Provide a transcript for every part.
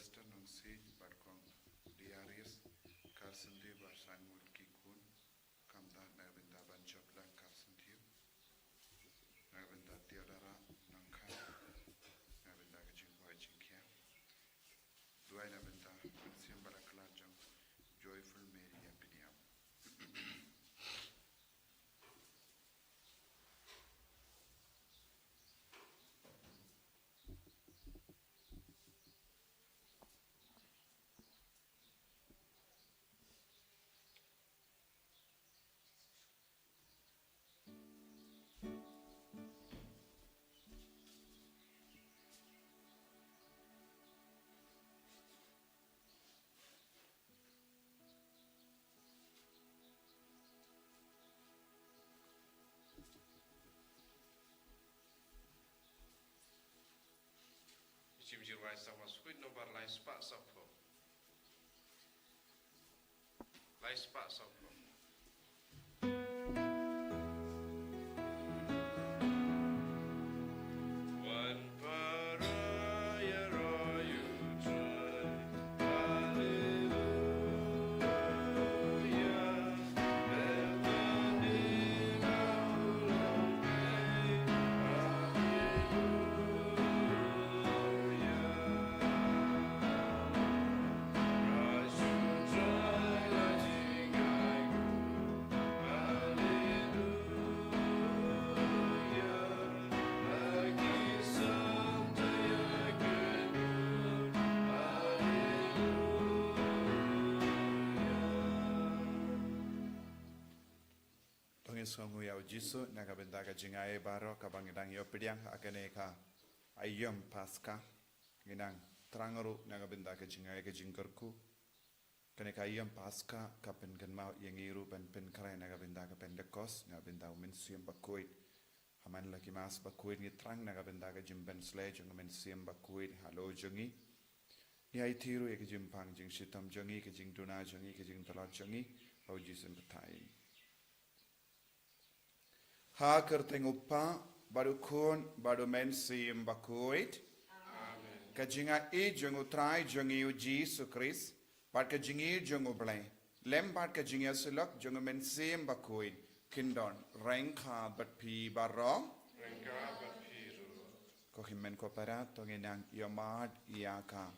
Western on siege Barkong Diarius Carson de Barsan Mulki Kun Kamda Nabinda Banjablan Carson Tiu Nabinda Diadara Nanka Nabinda Jingwa Jinkia Duai Nabinda Mansium Barakalajang Joyful Mary Yapiniam. Jimjirai sama squid nomor lain sepak sopo. Lain sepak sopo. One paraya royu try. Hallelujah. Songu yau jisu nagabendaga jingai baro kabangidang yo pidiang akaneka ayam Paskha ginang trangaru nagabendaga jingai ke jingkerku kaneka ayam Paskha kapen genmau yengiru pen krai nagabendaga Pentecost nagabendaga mensiam Bakhuid haman laki mas Bakhuid ni trang nagabendaga jimben slej mensiam Bakhuid halo jengi ni ai tiru ke jimpang jing sitam jengi ke jing duna jengi ke jing talat jengi au jisen betain ha kerteng upa baru kun baru mensiam Bakhuid kajinga e jongu trai jongi u Jesus Christ pat kajingi jongu blai lem pat kajinga sulak jongu mensiam Bakhuid kindon rengka bat pi barong Rengka bat piru. ko himen ko para tongenang yamad iaka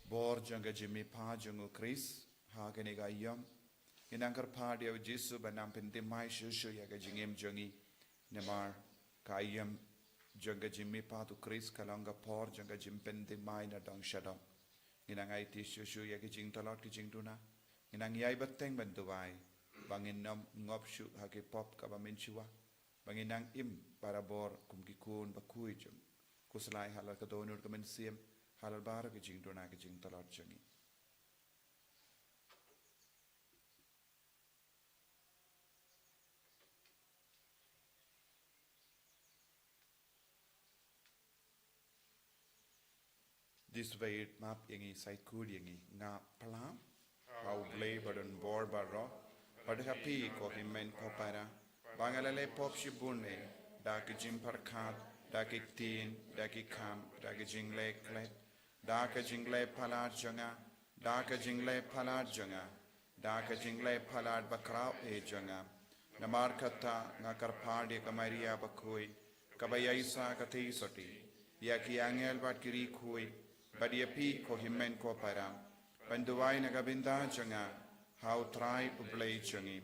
bor jonga jimi pa jongu Christ ha kenega yam inangkar pa dia Jesu banam pentimai shushu ya kajingem jongi nemar kayam jonga jimi pa tu Christ kalanga por jonga jimpen timai na dong shadam inangai ti shushu ya kajing talot kajing tuna inang yai bateng bantuai bangin nam ngop shu hake pop ka bamenchua banginang im para bor kumkikun Bakhuid jong kuslai halal ka donur ka mensiam halal bar kajing tuna kajing talot jongi. This way map yangi side kud yangi nga plam how blay badon bor barro but happy ko himen ko para bangalale pop shibune da ke jim parkhat da ke tin da ke kham da ke jingle klet da ke jingle phalat janga da ke jingle phalat janga da ke jingle phalat bakrao e janga namar khatta nga karphadi ka Maria Bakhuid kabayaisa ka thei soti ya ki angel bat kiri khui Badiapi ko himen ko para banduai nagabinda janga how try ublay jangi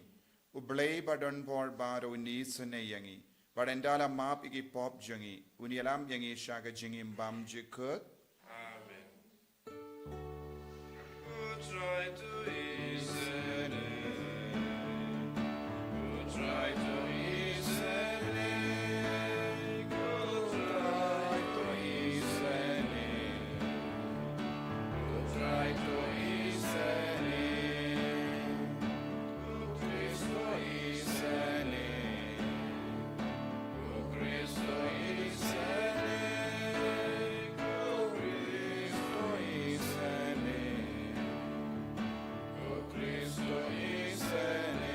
ublay badon bor baro ni sene yangi badendala map igi pop jangi unialam yangi shaga jingi bam jikut Amen. Who try to ease it? Who try to ease it? Who try to ease it? Try to ease it. Oh, Cristo ease it. Oh, Cristo ease it. Oh, Cristo ease it. Oh, Cristo ease it.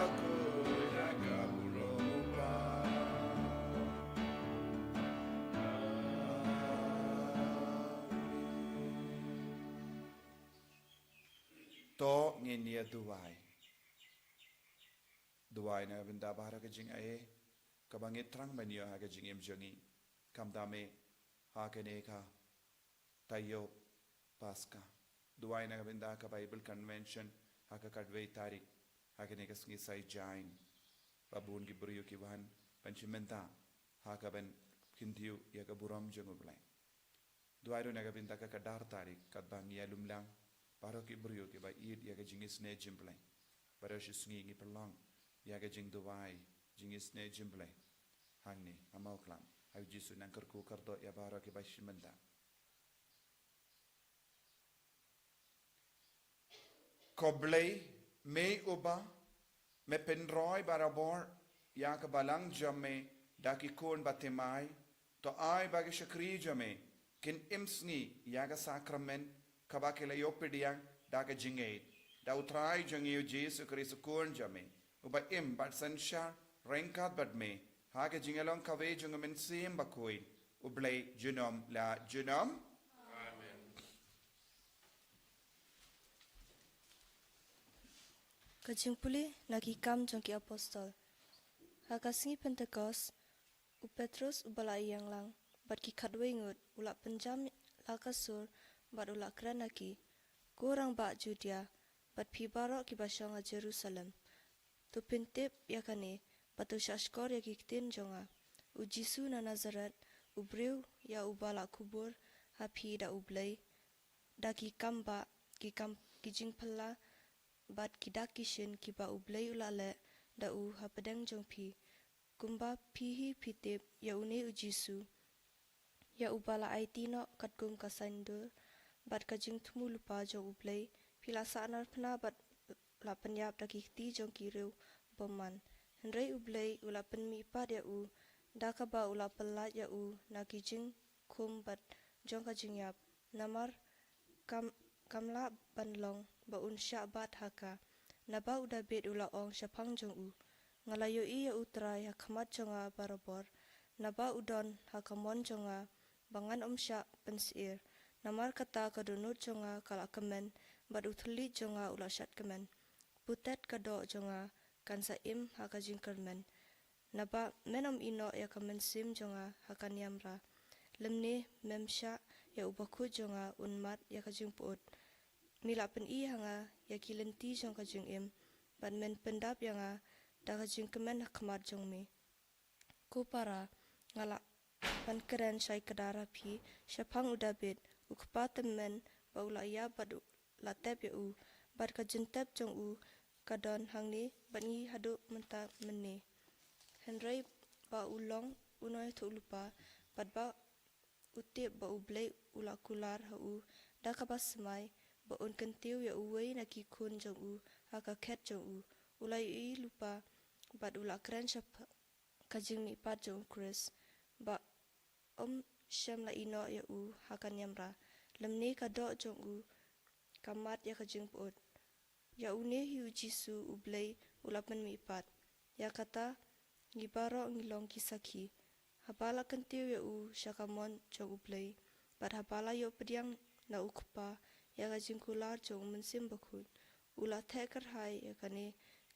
Bakhuid Akaburopa. To nginia duai na benda bahara ke jing ae kabangit trang banyo ha ke jing em jongi kamdame ha ke ne ka tayo Paskha duai na benda ka Bible Convention ha ka kadwei tarik ha ke ne ka sngi sai jain babun ki buriyo ki wan panchimenta ha ka ben kintiu ya ka buram jongu blai duai ro na ka benda ka kadar tarik kat bang ya lumlang baro ki buriyo ki ba id ya ka jing isne jimblai baro shi sngi ngi perlang ya ga jing duwai jing isne jimble hangni amau klam au jisu nang kerku kardo ya bara ke bashimenda koblei me uba me penroi barabor ya ka balang jame daki kon batemai to ai bagi shakri jame kin imsni ya ga sakrament kabakela yopidiang daga jingate da utrai jangiu jisu kristo kon jame uba im bat sansha rengkat bat me hage jingalong kawe jungamen sim Bakhuid ublay junom la junom. Amen. Kajing puli nakikam jongki apostol. Hakasingi Pentecost u Petrus ubala yang lang bat ki kadwe ngut ulak penjam lakasur bat ulak kranaki kurang ba Judea bat pibaro ki basyanga Jerusalem. Tu pintip yakane batu syashkor yakiktin jonga u Jisu na Nazaret u brew ya ubala kubur hapi da ublay da ki kamba ki jing pala bat kidakishin ki ba ublay ulale da u hapadang jongpi kumba pihi pitip ya une u Jisu ya ubala aitino katkum kasandur bat kajing tumu lupa jong ublay pila saanar pena bat la penyap da kikti jong kiriu boman hendrai ublay ula penmi pad ya u da kaba ula pelat ya u na kijing kum bat jong kajing yap namar kamla banlong ba un sya bat haka naba uda bet ula ong syapang jong u ngalayo i ya utrai hakamat jonga barabor naba udon hakamon jonga bangan sya pensir namar kata kadunut jonga kalakamen bat uthli jonga ula syat kemen putet kado jonga kansa im haka jingkermen naba menom ino ya kamen sim jonga hakan yamra lemne memsha ya ubaku jonga unmat ya kajing puut mila pen i hanga ya kilenti jong kajing im ban men pendap yanga da kajing kemen hakmat jong me ku para ngala pan keren syai kedara pi syapang udabit ukpa temen baula ya badu latep ya u bad kajentep jong u kadon hangni bangi hadu menta menne hendrai ba ulong unoy tu lupa bad ba utip ba ublay ula kular ha u da kabas semai ba un kentiu ya uwei na ki kun jong u haka ket jong u ulai i lupa bad ula keren syap kajing mi pat jong Chris ba syam la ino ya u hakan yamra lemne kado jong u kamat ya kajing puut ya une hiu Jisu ublay ulapan mi pat ya kata ngibaro ngilong kisaki habala kentiu ya u syakamon jong ublay bad habala yo pediang na ukpa ya kajing kular jong mensim Bakhuid ula teker hai ya kane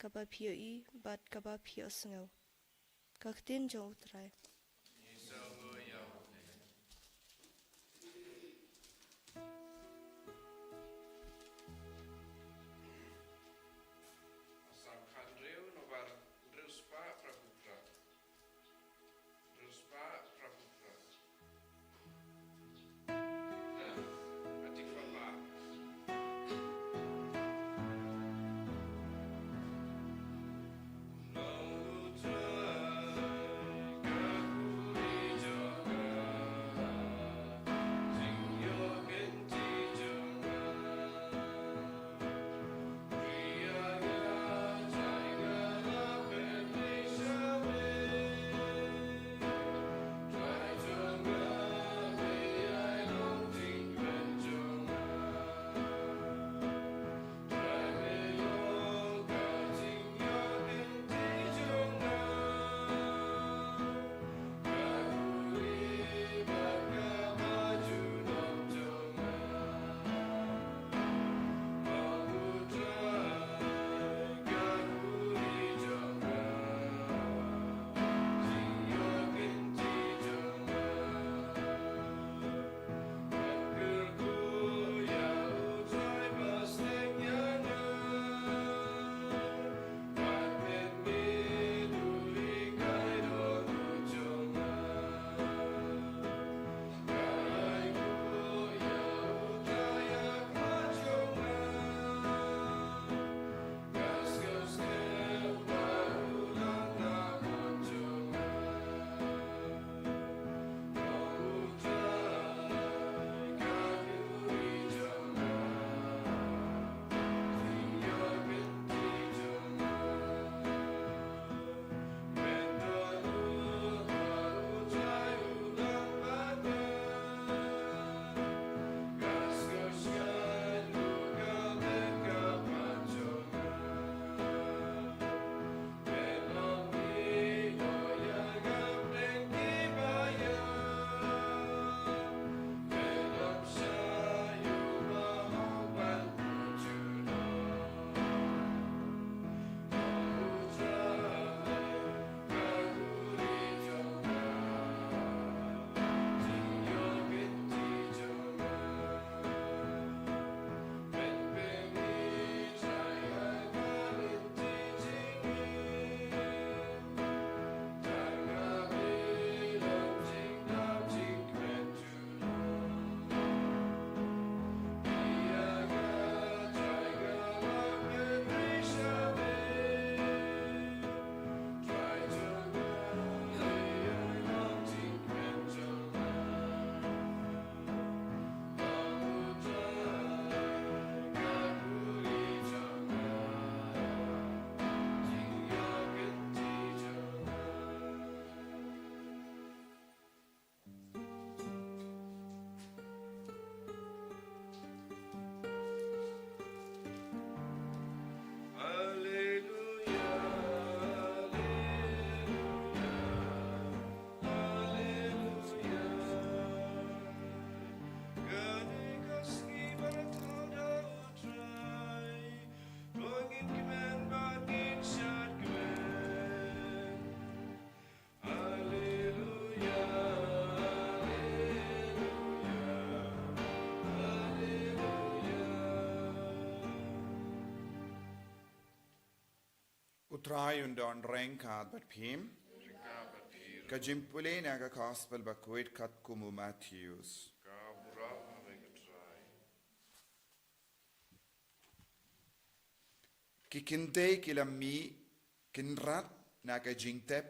kaba pio i bad kaba pio sengau kaktin jong utrai utrai undon rengkat bat pim. Rika Batir, Kajimpule naga gospel Bakhuid kat kumu Matthews. Kabura Avegatrai, Kikinde kilami kinrat naga jingtep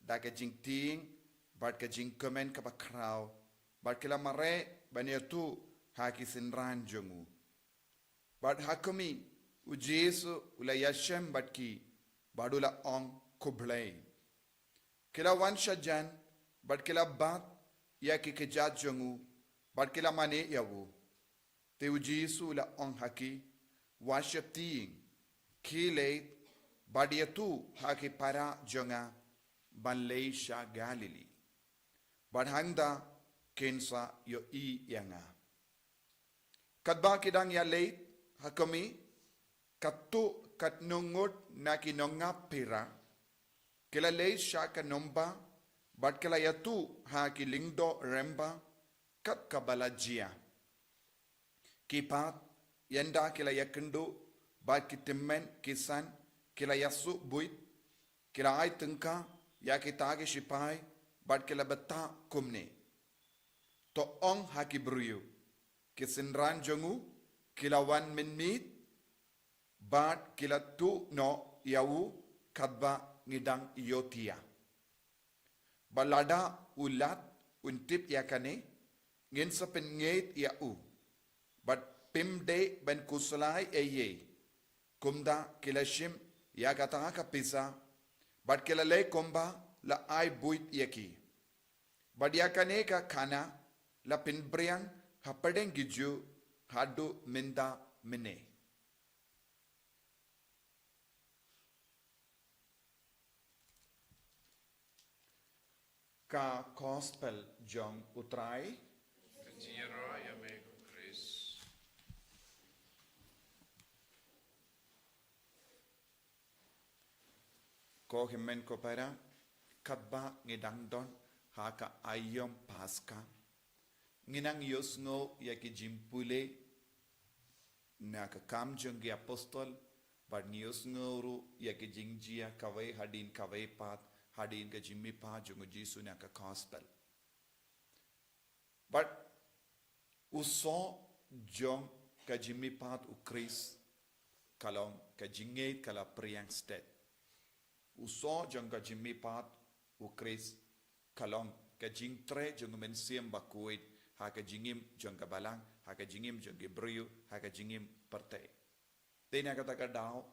daga jingting bat ka jingkomen kabakraw bat kilamare banetu haki sinran jongu. Bat hakumi ujesu ula yashem bat ki badula ong kublay. Kila wanshajan bat kila bat ya kikejat jongu bat kila mane yawu. Te ujesu ula ong haki washating kile badiatu haki para jonga banleisha Galilee. Badhangda kensa yo I yanga. Kadba kidang ya late hakami katu katnungut na kinonga pira kila leisha kanomba bat kila yatu haki lingdo remba kat kabalajia. Kipat yanda kila yakendu bat kitimmen kisan kila yasu buit kila ay tengka ya kitagi sipai bat kila beta kumne to ong haki bruyu kisinran jongu kila wan minmit bat kila tu no yawu kadba ngidang iyotia balada ulat untip yakane ngin sa pengait yau bat pimde ben kusulai eye kumda kila shim ya katanga kapisa bat kila le komba la ai buit yaki badiyakane ka khana la pinbriang hapadeng giju hadu minda mine ka gospel jong utrai Kajira Yameko Chris, ko himmen ko para kadba ngidang don haka ayom Paskha nginang yosngo yaki jimpule na ka kam jongi apostol but yosngo yaki jingjia kawai hadin kawai pat hadin ka jimmi pa jongo jisu na ka gospel but uso jong ka jimmi pat u Chris kalong ka jinge kala priang state uso jong ka jimmi pat u Chris kalong ka jing tre jong men siem Bakhuid ha ka jingim jong ka balang ha ka jingim jong ke brio ha ka jingim parte tena kata ka dao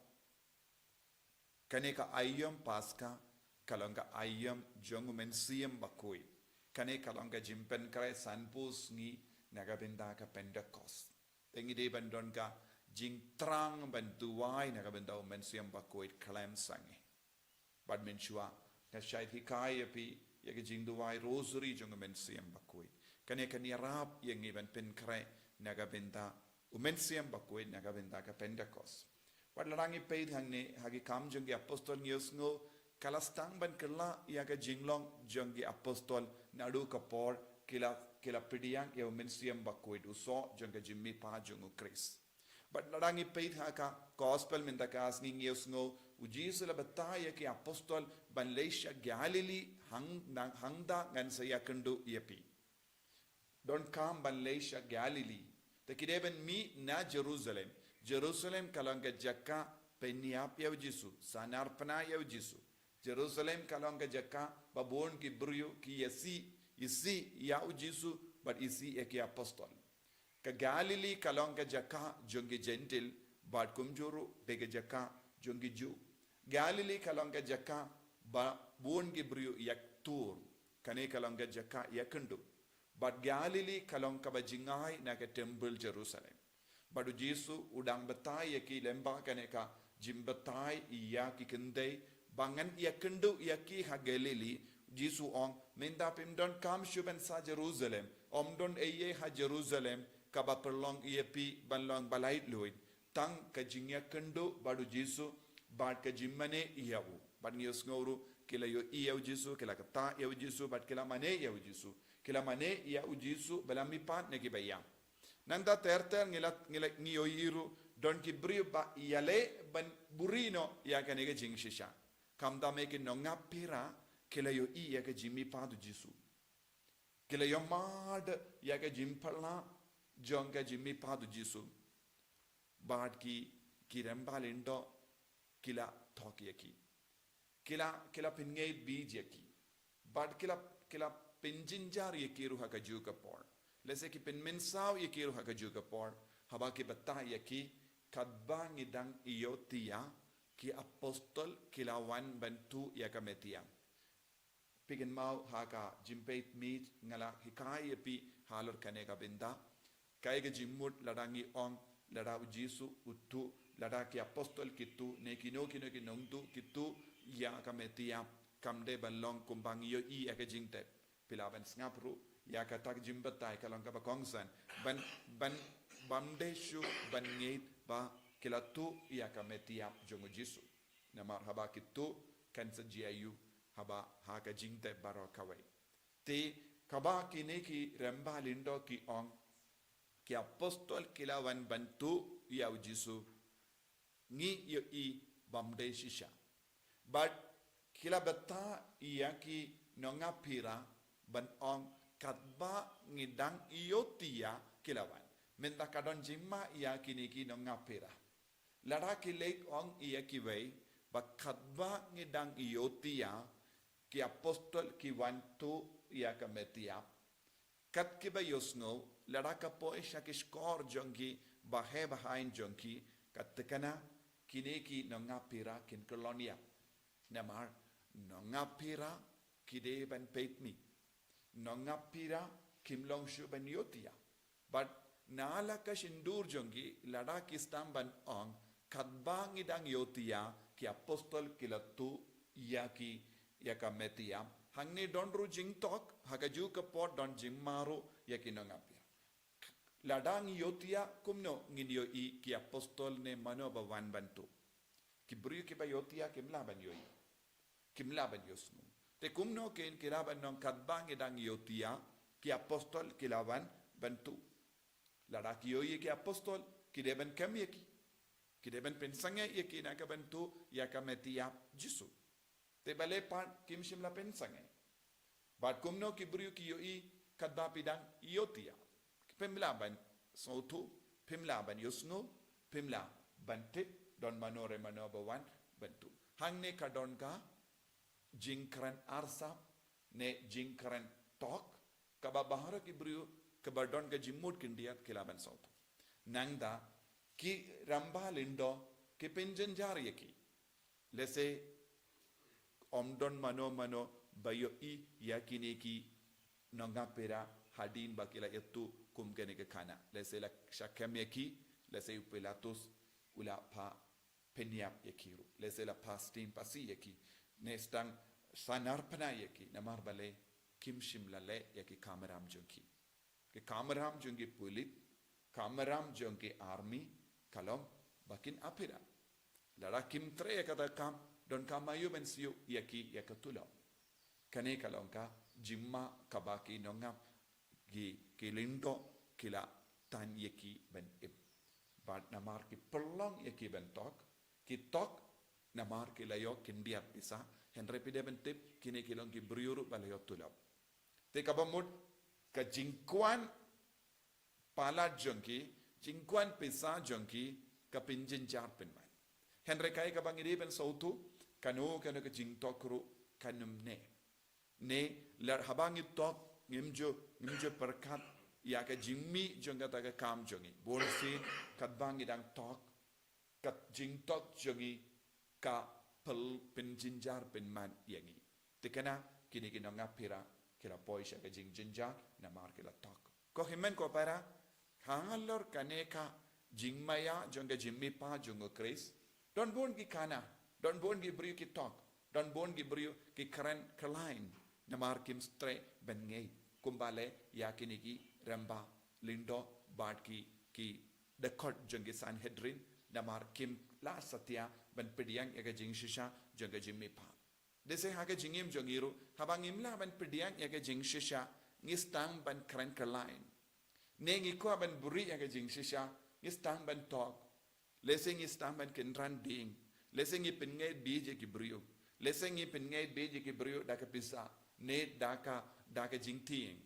kane ka ayom Paskha kalong ka ayom jong men siem Bakhuid kane kalong ka jimpen kare sanpus ngi naga benda ka Pentecost tengi de bandon ka jing trang bantuai naga benda men siem Bakhuid kalam sangi bad menchua na shait hikaya pi yagi jing duwai rosary jong men siem Bakhuid kane kani rap yang iban pen kre naga benda men siem Bakhuid naga benda ka Pentecost bad larangi pe hangne hagi kam jong gi apostol ngiosngo kalastang ban kala yaga jinglong jong gi apostol nadu kapor kila pidiang ya men siem Bakhuid uso jong ga jimmi pa jong Chris but larangi pe haka gospel min takas ngi ngiosngo ujisu la bataya ki apostol ban leisha Galilee hangda ngan saya kendu yapi don't come ban leisha Galilee te kideben mi na Jerusalem kalanga jakka peniap ya ujisu sanarpana ya ujisu Jerusalem kalanga jakka babon ki brio ki isi ya ujisu but isi ya ki apostol ka Galilee kalanga jakka jongi gentil but kumjuru dege jakka jongi Jew Galilee kalanga jakka ba bon gibrio yak tur kane kalanga jakka yakundu but Galilee kalanga ba jingai na ka temple Jerusalem badu Jesu udang batai yaki lemba kane ka jimbatai yaki kendai bangan yakundu yaki ha Galilee Jesu ong menda pim don kam shuben sa Jerusalem don eye ha Jerusalem ka ba perlong yepi banlong balait luid tang ka jingya kendu badu Jesu bat ka jimmane iyawu bat ngios ngoru kila yo iyaw Jesu kila kata iyaw Jesu bat kila mane iyaw Jesu kila mane iyaw Jesu balami pat ne kibayam nanda terter ngila ngiyo yiru don ki brio ba iyale ban burino ya kanege jing shisha kam da me ke nonga pira ke la yo I ya ke jimmi pa du jisu ke la yo mad ya ke jim pala jong ke jimmi pa du jisu bad ki rembal indo kila thok ya ki kila pinngay bij ya ki bad kila pinjinjar ya ki ruha ka ju ka por lese ki pinmensaw ya ki ruha ka ju ka por haba ki batta ya ki kadba ngidang iyo tiya ki apostol kilawan bantu ya ka metia pigin mau haka jimpeit meet ngala hikay pi halor kane ka binda kay ga jimmut ladangi ong lada jisu uttu lada ki apostol kitu ne kino ki nongtu kitu ya ka metia kamde balong kumbang yo I ya ka jingte pilaban ngapru ya ka tak jimbatai kalong ka bakongsan ban bamdeshu ban ngeit ba kilatu ya ka metia jongo jisu na marhaba kitu kan sajiayu haba haka jingte baro kawai te kaba kine ki ramba lindo ki ong ki apostol kilawan bantu ya jisu ngi yo I bamdeshisha but kila bata iya ki nonga pira ban ong katba ngidang iyotia kilawan menda kadon jimma iya kini ki nonga pira lada ki late ong iya ki way ba katba ngidang iyotia ki apostol ki wantu iya ka metia kat ki ba yosno lada ka po isha ki skor jongi ba he behind jongi katkana kini ki nonga pira kin kolonia namar nonga pira kide ban peit mi nonga pira kim long shu ban yotia but nala ka shindur jongi lada ki stam ban ong kadbang idang yotia ki apostol kilatu ya ka metia hangni don ru jing tok hagaju ka pot don jing maru ya ki nonga pira ladang yotia kumno nginyo I ki apostol ne mano ba wan bantu ki bru ki ba yotia kimla ban yoi kimla ban yosnu te kumno ken kiraban non kadbang idang yotia ki apostol kilawan bantu lada ki yoi ki apostol ki deben kam yeki ki deben pensanga yeki na ka bantu ya ka metia jisu te bale pan kim shimla pensanga but kumno ki bru ki yoi kadba pidang yotia pimla ban sotu pimla ban yosnu pimla bantit don manore manobawan bantu hangne kadon ka jingkran arsap ne jingkran tok kaba bahara ki brio kaba don ka jimmut kindiat kilaban sautu nangda ki ramba lindo ki pinjan jari ki lese omdon mano bayo I yakini ki nonga pera hadin bakila itu kumkene ke kana lese la shakam yaki lese upilatus ula pa penyap yakiru lese la pastin pasi yaki nestang sanarpana yaki namar bale kimshim lale yaki kameram jonki ke kameram jonki pulit kameram jonki army kalom bakin apira lara kim tre kata kam don kamayu bensiu yaki yakatulo kane kalonka jimma kabaki nongam ki lindo kila tan yaki ben ip bad namar ki perlong yaki ben tok ki tok namar ki layo kindiat bisa henry pide ben tip kini kilong ki briuru balayo tulap te kabamut ka jingkwan pala jonki jingkwan pisa jonki ka pinjin jar penman henry kai kabang ide ben sautu kanu ka jingtokru kanum ne lar habangi tok ngimjo perkat ya ka jingmi jonga ta ka kam jongi borsi katbangi dang tok kat jing tok jongi ka pel penjinjar penman yangi tekana kini kinonga pira kila poisha ka jing jinjar na mar kila tok ko himen ko para hangalor kaneka jingmaya jonga jimmi pa jongo kris don bon ki kana don bon ki brio ki tok don bon ki brio ki kran kalain namar kim stre ben ngei kumbale yakini ki ramba lindo bad ki dekot jongi sanhedrin namar kim la satya ben pediang yaga jing shisha jonga jimmi pa dese haga jingim jongiru habangim la ben pediang yaga jing shisha ngistang ben kran kalain nengi ko ben buri yaga jing shisha ngistang ben tok lesing ngistang ben kenran ding lesing ipinge bije ki brio Lesengi pen ngay beji ki brio da ka pisa ne da ka jingting.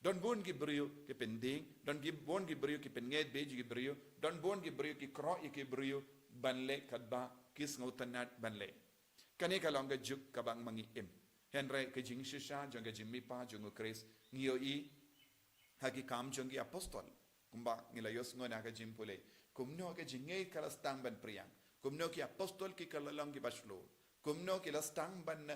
Don bon ki brio ki pending, don ki bon ki brio ki pen ngay beji ki brio, don bon ki brio ki kro ki brio banle kadba kis ngautanat banle. Kani ka longa juk kabang mangi im. Henry ka jing shisha jong ka jing mipa jong Chris ngiyo i hagi kam jong apostol. Kumba ngilayos ngo na ka jing pule. Kumno ka jing ngay kalastang ban priyang. Kumno ki apostol ki kalalong ki baslo. Kumno ki lastang ban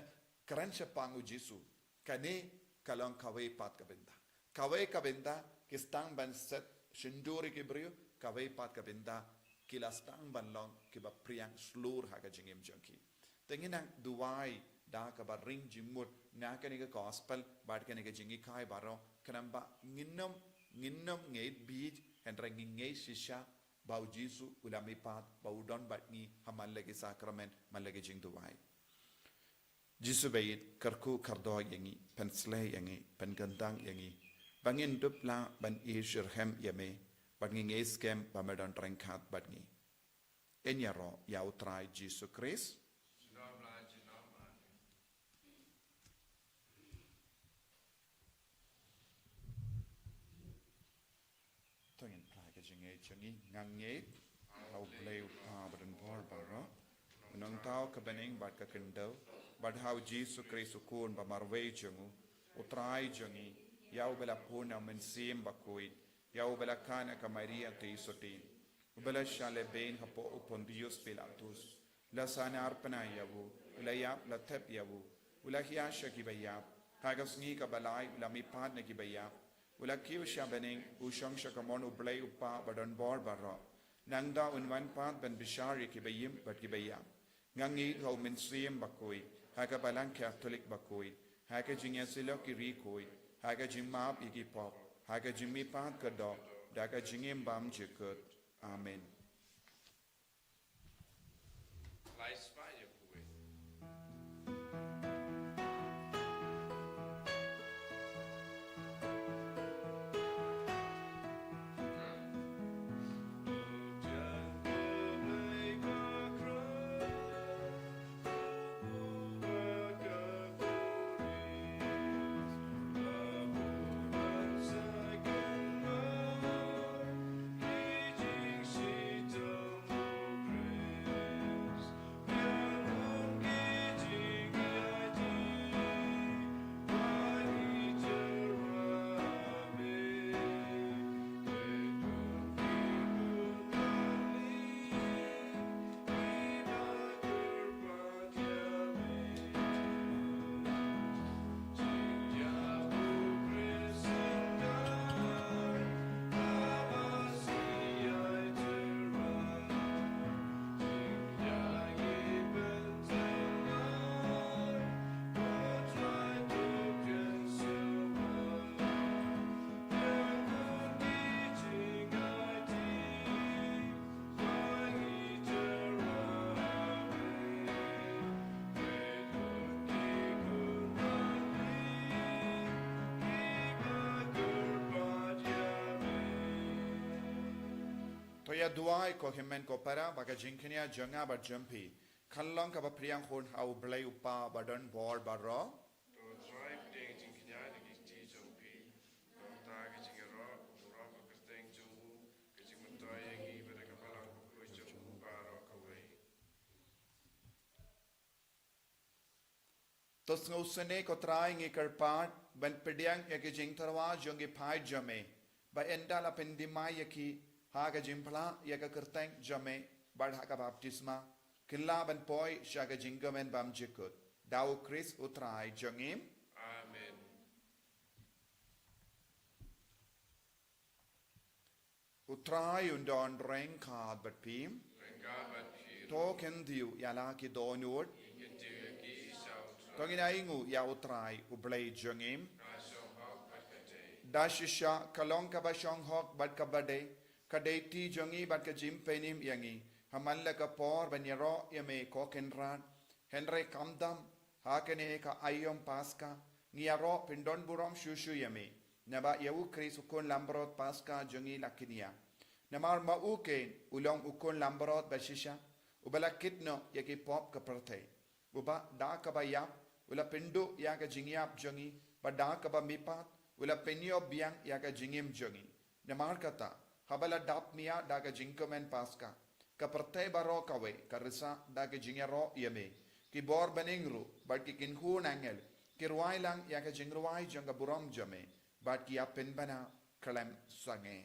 karansya pangu Jesu. Kani kalong kawai pat ka benda. Kawai ka benda ki stang ban set shinduri ki brio. Kawai pat ka benda ki lastang ban long ki ba priyang slur haga jingim jongki. Tenginang duwai da ka ba ring jimut na ka ni ka gospel bad ka ni ka jingi kai baro kanamba nginom ngay bij hendra ngay shisha bau Jesu ulami pat bau don bat ni hamal lagi sakramen mal lagi jing duwai Jesu bayit karku kardo yangi penslay yangi pengandang yangi bangin dupla ban ishirhem yame bat ngay skem bamadon trengkat bat ni enyaro ya utrai Jesu Christ Tungin plaga jinge changi ngange how play badan bor baro unang tao kabaning bat ka kendo but how Jesus Christ ukun ba marway jangu utray jangi yaw bela puna mensim Bakhuid yaw bela kana ka Maria tisotin ubela shale bain hapo upon Dios Pilatus la sana arpana yawu ulayap la tep yawu ulahiyasha kibayap hagas ngi ka balay ulamipat na kibayap Ula kiw siya bening usang siya kamon ublay upa badan bor baro. Nangda unwan pat ben bishari kibayim bat kibayam. Ngangi kau minsiyem Bakhuid. Haga balang Catholic Bakhuid. Haga jingya sila kirikoid. Haga jimab igipop. Haga jimmi pat kadok. Daga jingim bam jikut. Amen. Toya duai ko himen ko para baga jinknya janga ba jumpi. Kallong ka ba priyang hon hau blay upa badan bor baro. Tos ngusene ko try ngi karpat ban pediang ya ki jingtarwa jongi pai jame. Ba enda la pendimai ya ki haga jimpla ya ka kerteng jame bad haga baptisma killa ban poi shaga jingamen bam jikut. Dau Chris utrai jongim. Amen. Utrai undon reng kad bat pim. Token diu yala ki donut. Tongin aingu ya utrai ublay jongim. Dashisha kalong ka ba shong hok bat ka bade. Kadeti jongi bat ka jimpenim yangi. Hamalla ka por banyaro yame kokenran. Henry kamdam hakene ka ayom Paskha. Ngiyaro pindon burom shushu yame. Naba yawu Chris ukon lambrot Paskha jongi lakinia. Namar mauken ulong ukon lambrot bashisha. Ubalakit no yaki pop ka pertay. Buba da kabayap, ula pindu yaga jingyap jongi, bada kaba mipat, ula penyo biang yaga jingim jongi. Namar kata, habala dap mia daga jingkomen Paskha. Kaperte baro kawe, karisa daga jingyaro yame. Ki bor beningru, but ki kinhu nangel, ki ruai lang yaga jingruai jonga buram jame, but ki apin bana kalem sange.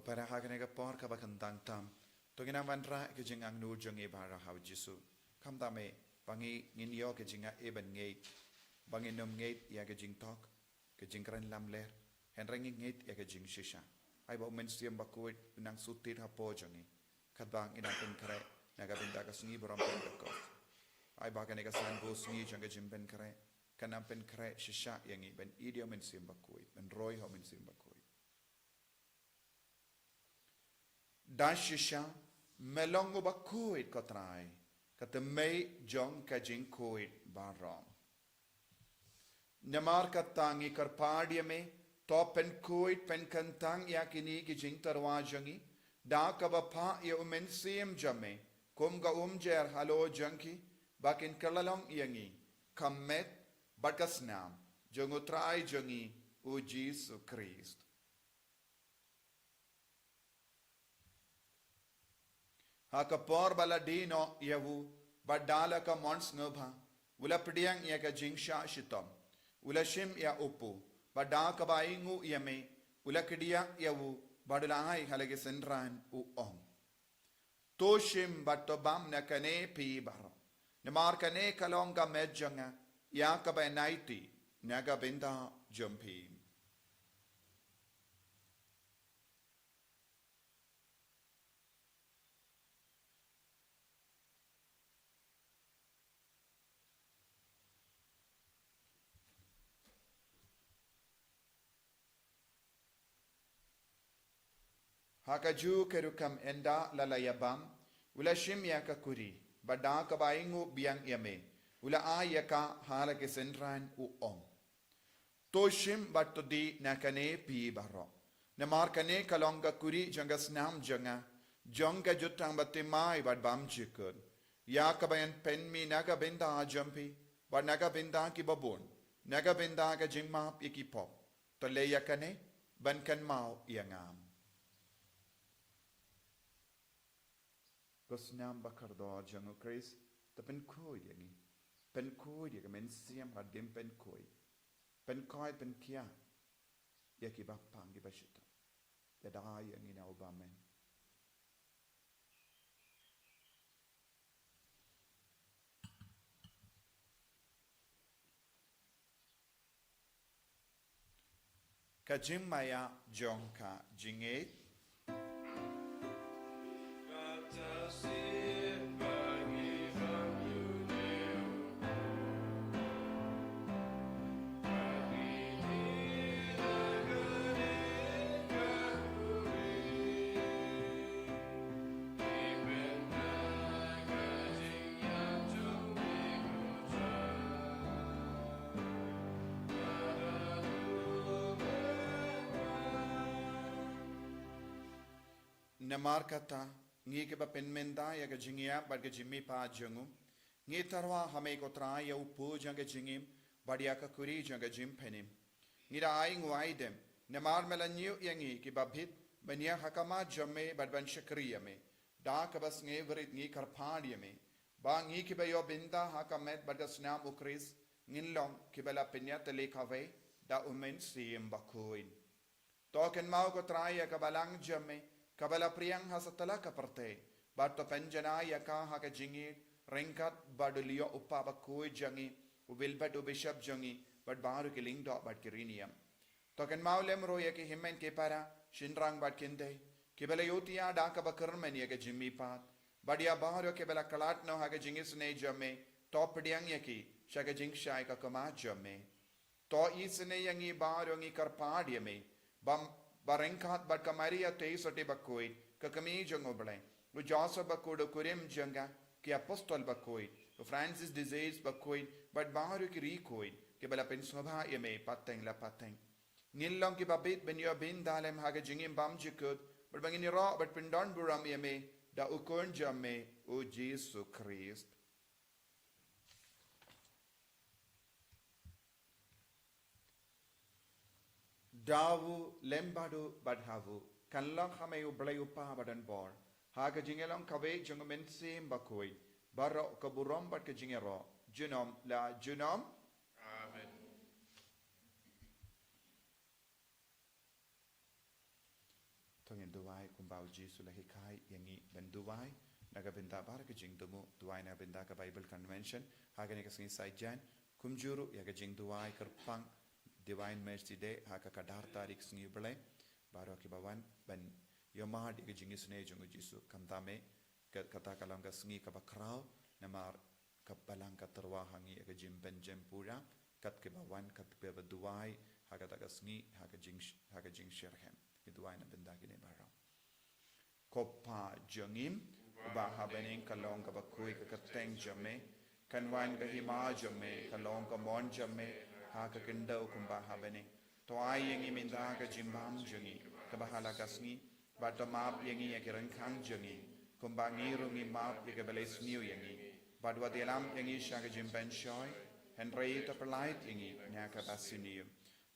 Para haganega por ka bakantang tam togina vanra ke jingang nu jong e bara haw jisu kam tame bangi nginyo ke jinga e ban ngei bangi nom ngei ya ke jing tok ke jingran lamler henrangi ngei ya ke jing shisha ai ba men siam Bakhuid nang sutit ha po jongi kadbang ina pen kare naga binda ka sngi boram pen ko ai ba ka nega san bo sngi jong ke jim pen kare kanam pen kare shisha yangi ben idiom men siam Bakhuid ben roy ho men siam Bakhuid Dashisha melongo Bakhuid kotrai kata mei jong kajing Bakhuid barong. Namar katangi karpadia me to pen Bakhuid pen kantang yakini ki jing tarwajangi da kabapa ya umen siem jame kum ga umjer halo janki bakin kalalong yangi kammet bakasnam jong utrai jangi u Jesu Christ. Hakapor baladino yavu badala ka mons ngobha ula pdiang ya ka jingsha shitom ula shim ya upu badaka baingu yame ula kidia yavu badulai halage senran u om to shim batobam na kane pi baro namar kane kalonga medjanga ya ka ba naiti naga benda jumpi Hakaju kerukam enda lalayabam ula shim yaka kuri bada ka baingu biang yame ula ayaka halake senran u om to shim batodi nakane pi baro namar kane kalonga kuri jangas nam janga jonga jutang batimai bad bam chikun yaka bayan penmi naga benda ajampi bad naga benda ki babon naga benda ka jingma ikipop to le yakane ban kan mau yangam Gosnam bakardo jango Chris the pen koi yagi men siam hadim pen koi pen kia yaki bapangi bashita the die yangi na obamen Kajim maya jonka jinget Namar kata ngi ke ba penmenda ya ga jingia ba ga jimmi pa jangu ngi tarwa hame ko tra ya upu janga jingim badia ka kuri janga jim penim ngi da ai ngwai dem namar melanyu yangi ki ba bhit bania hakama jamme badban shakriya me da ka bas ngi verit ngi karpadiya me Bang i kibayo binta hakamet badas nam ukris nginlong kibala pinyat lekave da umen sim Bakhuid. Token mau ko traya kabalang jame kabala priyang hasatala kaparte bato penjanaya ka haka jingit ringkat badulio uppa Bakhuid jangi ubilbat ubishab jangi bad baru kiling do bad kiriniam. Token mau lemro ya ki himmen ke para shinrang bad kinde kibala yotia da ka bakarmen ya ka jimmi pat badia baru kibala kalat no haka jingis ne jame top diang ya ki shaka jing shai ka kama jame to isne yangi baru ngi karpad me bam barengkat bad kamaria te sote Bakhuid ka kami jangobale u Joseph Bakhuid kurim janga ki apostol Bakhuid u Francis disease Bakhuid bad baru ki rikoid ki bala pen sobha yeme pateng la pateng ngillong ki babit ben yo bin dalem haga jingim bam jikut bad bangini ro bad pindon buram yeme da ukon jamme o Jesus Christ. Dawu lembadu badhavu kanlang kame ublayupa badan bor haga jingelong kave jungumen sim Bakhuid baro kaburom bad ka jingero junom la junom. Amen. Tongin duwai kumbau Jesus lahikai yangi ben duwai naga benda bar ka jing dumu duwai na benda ka Bible Convention haga ne ka singi saijan kumjuru yaga jing duwai kerpang Divine Mercy Day haka kadar tarik singi belai baru akibawan ban yomad iga jingis ne jungu Jisu kamtame kata kalam ka singi ka bakrau namar kapalang ka terwahangi iga jimben jempura kat kibawan kat beba duai haka taka singi haka jing shirhem duai na benda kini barau kopa jangim ba habening kalong ka bakui ka kateng jame kanwan ka hima jame kalong ka mon jame haka kendau kumba habene to ayeng iminda ka jimbam jangi ka bahala kasni bato map yengi ya kiran khang jangi kumba ngiru ngi map ya ka beles new yengi badwa delam yengi shaka jimban shoy henry to polite yengi nya ka basiniu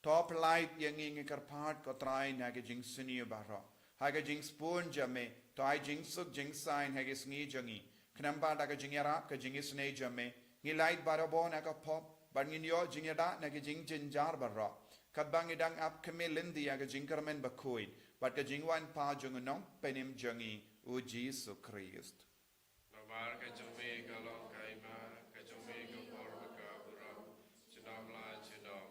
to polite yengi ngi karpat ko try na ka jing siniu baro haga jing spoon jame to ai jing suk jing sign haga sngi jangi knamba da ka jingyara ka jingis ne jame ngi light barabo na ka pop bangin yo jingada na ka jing jinjar barra kabang idang ap kamilin dia ka jingkarmen Bakhuid but ka jingwan pa jungunong penim jangi o Jesus Christ. Namar ka jome kalong kaima ka jome ka porba ka buram chinam la chinam.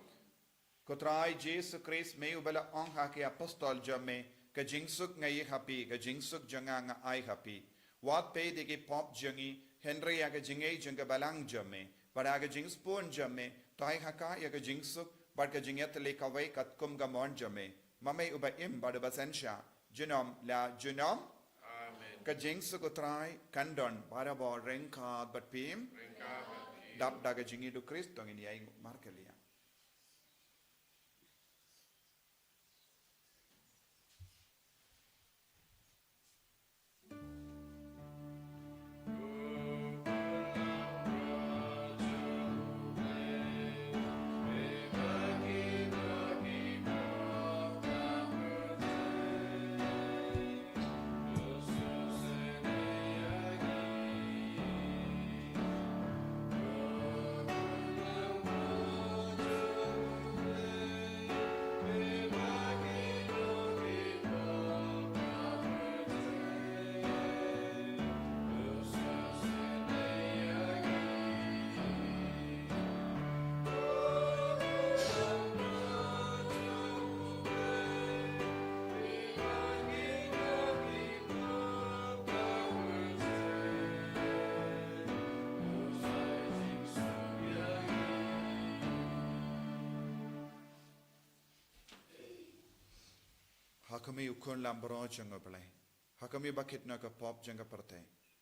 Kotrai Jesus Christ may ubala ong haki apostol jame ka jingsuk ngay happy ka jingsuk janga nga ay happy. Wat pe de ki pop jangi Henry ya ka jingay janga balang jame. Baraga jing spoon jame tai haka ya ka jingsuk bar ka jinget le kawai kat kum gamon jame mame uba im bar basensha junom la junom. Amen. Ka jingsuk utrai kandon barabo rengka bat pim Ringka bati. dap daga jingi du Kristo ngini ay markelia. Hakami ukun lambro janga balai. Hakami bakit na ka pop janga parte.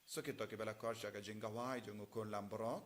So kito ki bala korsha ka jinga wai jang ukun lambro.